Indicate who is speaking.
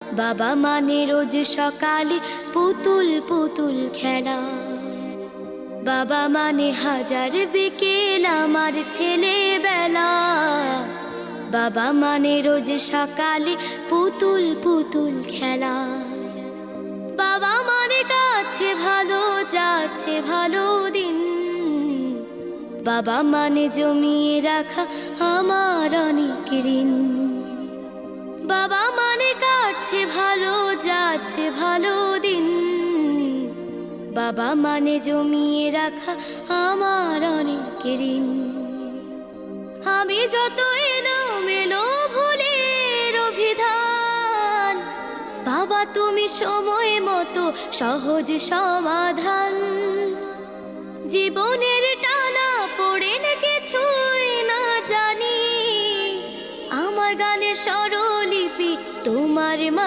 Speaker 1: বাবা মানে রোজ সকালে পুতুল পুতুল খেলা, বাবা মানে হাজার বিকেল আমার ছেলেবেলা। বাবা মানে রোজ সকালে পুতুল পুতুল খেলা, বাবা মানে কাছে ভালো যাচ্ছে ভালো দিন, বাবা মানে জমিয়ে রাখা আমার অনেক ঋণ। বাবা মানে কাটছে ভালো যাচ্ছে ভালো দিন, বাবা মানে জমিয়ে রাখা আমার অনেক ঋণ। আমি যত এলোমেলো ভুলের অভিধান, বাবা তুমি সময় মতো সহজ সমাধান। জীবনের